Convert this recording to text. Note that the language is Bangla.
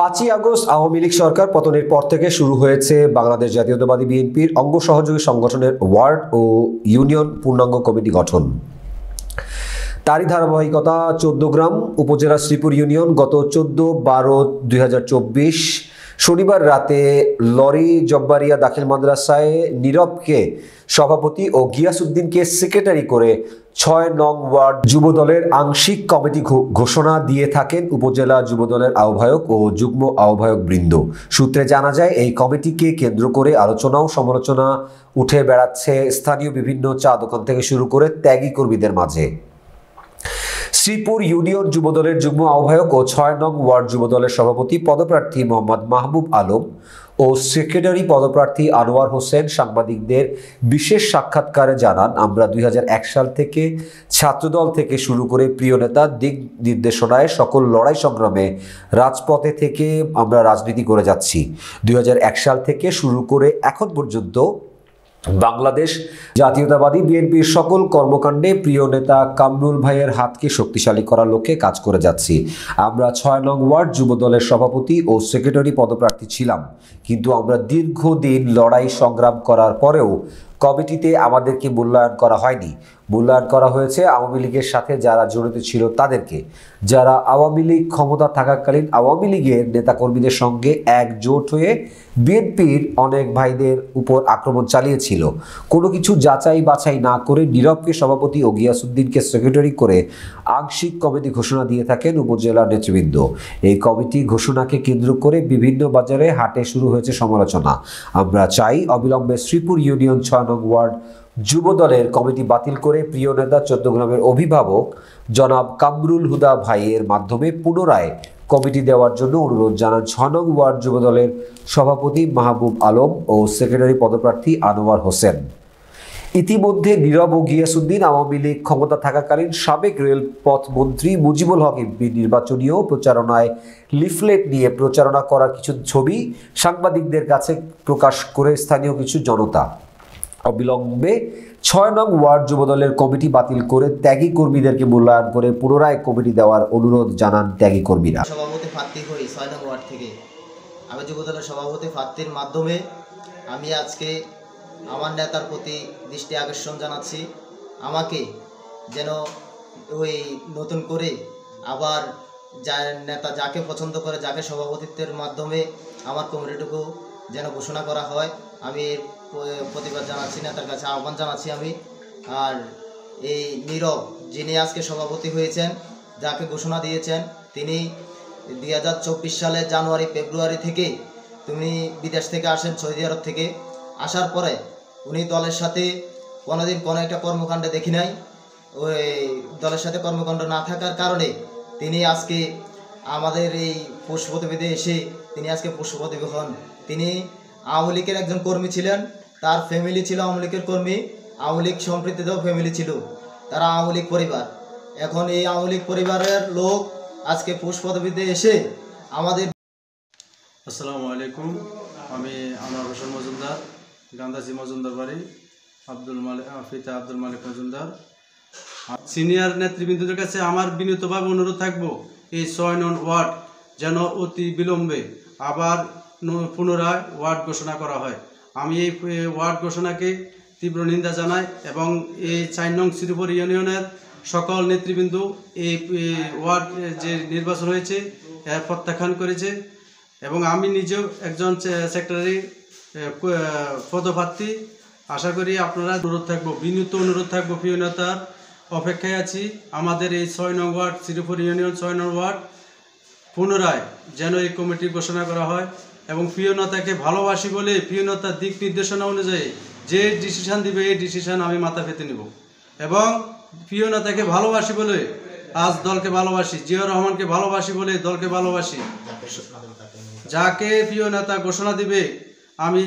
5ই আগস্ট আওয়ামী লীগ সরকার পতনের পর থেকে শুরু হয়েছে বাংলাদেশ জাতীয়তাবাদী বিএনপির অঙ্গ সহযোগী সংগঠনের ওয়ার্ড ও ইউনিয়ন পূর্ণাঙ্গ কমিটি গঠন। তারই ধারাবাহিকতা 14 উপজেলা শ্রীপুর ইউনিয়ন গত 14/12/2024 শনিবার রাতে লরি জব্বারিয়া দাখিল মাদ্রাসায় নীরবকে সভাপতি ও গিয়াসউদ্দিনকে সেক্রেটারি করে 6 নং ওয়ার্ড যুবদলের আংশিক কমিটি ঘোষণা দিয়ে থাকেন উপজেলা যুবদলের আহ্বায়ক ও যুগ্ম আহ্বায়ক বৃন্দ। সূত্রে জানা যায়, এই কমিটিকে কেন্দ্র করে আলোচনা ও সমালোচনা উঠে বেড়াচ্ছে স্থানীয় বিভিন্ন চা দোকান থেকে শুরু করে ত্যাগী কর্মীদের মাঝে। শ্রীপুর ইউনিয়ন যুবদলের যুগ্ম আহ্বায়ক ও 6 নং ওয়ার্ড যুবদলের সভাপতি পদপ্রার্থী মোহাম্মদ মাহবুব আলম ও সেক্রেটারি পদপ্রার্থী আনোয়ার হোসেন সাংবাদিকদের বিশেষ সাক্ষাৎকারে জানান, আমরা 2001 সাল থেকে ছাত্রদল থেকে শুরু করে প্রিয় নেতা দিক নির্দেশনায় সকল লড়াই সংগ্রামে রাজপথে থেকে আমরা রাজনীতি করে যাচ্ছি। 2001 সাল থেকে শুরু করে এখন পর্যন্ত বাংলাদেশ জাতীয়তাবাদী বিএনপির সকল কর্মকাণ্ডে প্রিয় নেতা কামরুল ভাইয়ের হাতকে শক্তিশালী করার লক্ষ্যে কাজ করে যাচ্ছি। আমরা 6 নং ওয়ার্ড যুবদলের সভাপতি ও সেক্রেটারি পদপ্রার্থী ছিলাম, কিন্তু আমরা দীর্ঘদিন লড়াই সংগ্রাম করার পরেও কমিটিতে আমাদেরকে মূল্যায়ন করা হয়নি। মূল্যায়ন করা হয়েছে আওয়ামী লীগের সাথে যারা জড়িত ছিল তাদেরকে, যারা আওয়ামী লীগ ক্ষমতা থাকাকালীন আওয়ামী লীগের নেতাকর্মীদের সঙ্গে একজোট হয়ে বিএনপির অনেক ভাইদের উপর আক্রমণ চালিয়েছিল। কোনো কিছু যাচাই বাছাই না করে নীরবকে সভাপতি ও গিয়াসউদ্দিনকে সেক্রেটারি করে আংশিক কমিটি ঘোষণা দিয়ে থাকেন উপজেলা নেতৃবৃন্দ। এই কমিটি ঘোষণাকে কেন্দ্র করে বিভিন্ন বাজারে হাটে শুরু হয়েছে সমালোচনা। আমরা চাই অবিলম্বে শ্রীপুর ইউনিয়ন 6 নং ওয়ার্ড যুবদলের কমিটি বাতিল করে প্রিয় নেতা চট্টগ্রামের অভিভাবক জনাব কামরুল হুদা ভাইয়ের মাধ্যমে পুনরায় কমিটি দেওয়ার জন্য অনুরোধ জানান 6 নং ওয়ার্ড যুবদলের সভাপতি মাহবুব আলম ও সেক্রেটারি পদপ্রার্থী আনোয়ার হোসেন। ইতিমধ্যে নীরব ও গিয়াসউদ্দিন আওয়ামী লীগ ক্ষমতা থাকাকালীন সাবেক রেলপথ মন্ত্রী মুজিবুল হক এমপির নির্বাচনীয় প্রচারণায় লিফলেট নিয়ে প্রচারণা করার কিছু ছবি সাংবাদিকদের কাছে প্রকাশ করে স্থানীয় কিছু জনতা। অবিলম্বে 6 নং ওয়ার্ড যুবদলের কমিটি বাতিল করে ত্যাগী কর্মীদেরকে মূল্যায়ন করে পুনরায় কমিটি দেওয়ার অনুরোধ জানান ত্যাগী কর্মীরা। সভাপতি প্রার্থী হই 6 নং ওয়ার্ড থেকে। আমি যুবদলের সভাপতি প্রার্থীর মাধ্যমে আমি আজকে আমার নেতার প্রতি দৃষ্টি আকর্ষণ জানাচ্ছি, আমাকে যেন ওই নতুন করে আবার নেতা যাকে পছন্দ করে, যাকে সভাপতিত্বের মাধ্যমে আমার কমিটিটুকু যেন ঘোষণা করা হয়, আমি প্রতিবাদ জানাচ্ছি, নেতার কাছে আহ্বান জানাচ্ছি আমি। আর এই নীরব যিনি আজকে সভাপতি হয়েছেন, যাকে ঘোষণা দিয়েছেন, তিনি 2024 সালের জানুয়ারি ফেব্রুয়ারি থেকে তিনি বিদেশ থেকে আসেন, সৌদি আরব থেকে আসার পরে উনি দলের সাথে কোনোদিন কোনো একটা কর্মকাণ্ডে দেখি নাই। ওই দলের সাথে কর্মকাণ্ড না থাকার কারণে তিনি আজকে আমাদের এই পুষ্পপ্রতিবেদে এসে তিনি আজকে পুষ্পপ্রতিবেদী হন। তিনি আওয়ামী লীগের একজন কর্মী ছিলেন, তার ফ্যামিলি ছিল আওয়ামী লীগের কর্মী, আওয়ামী লীগ সম্পৃক্ত ফ্যামিলি ছিল, তারা আওয়ামী লীগ পরিবার। এখন এই আওয়ামী লীগ পরিবারের লোক আজকে পুষ্পপ্রতিবেদে এসে আমাদের। আসসালামু আলাইকুম, আমি আনোয়ার হোসেন মজুমদার, গান্ধাসী মজুমদার বাড়ি, পিতা আব্দুল মালিক মজুমদার। সিনিয়র নেতৃবৃন্দদের কাছে আমার বিনীতভাবে অনুরোধ থাকবো, এই 6 নং ওয়ার্ড যেন অতি বিলম্বে আবার পুনরায় ওয়ার্ড ঘোষণা করা হয়। আমি এই ওয়ার্ড ঘোষণাকে তীব্র নিন্দা জানাই এবং এই 4 নং শ্রীপুর ইউনিয়নের সকল নেতৃবৃন্দ এই ওয়ার্ড যে নির্বাচন হয়েছে এর প্রত্যাখ্যান করেছে এবং আমি নিজেও একজন সেক্রেটারি পদপ্রার্থী। আশা করি আপনারা অনুরোধ থাকবো, বিনীত অনুরোধ থাকবো, প্রিয় নেতার অপেক্ষায় আছি। আমাদের এই 6 নং ওয়ার্ড শ্রীপুর ইউনিয়ন 6 নং ওয়ার্ড পুনরায় যেন এই কমিটি ঘোষণা করা হয় এবং প্রিয় নেতাকে ভালোবাসি বলে প্রিয় নেতার দিক নির্দেশনা অনুযায়ী যে ডিসিশন দিবে এই ডিসিশন আমি মাথা পেতে নেব এবং প্রিয় নেতাকে ভালোবাসি বলে আজ দলকে ভালোবাসি, জিয়াউর রহমানকে ভালোবাসি বলে দলকে ভালোবাসি। যাকে প্রিয় নেতা ঘোষণা দিবে আমি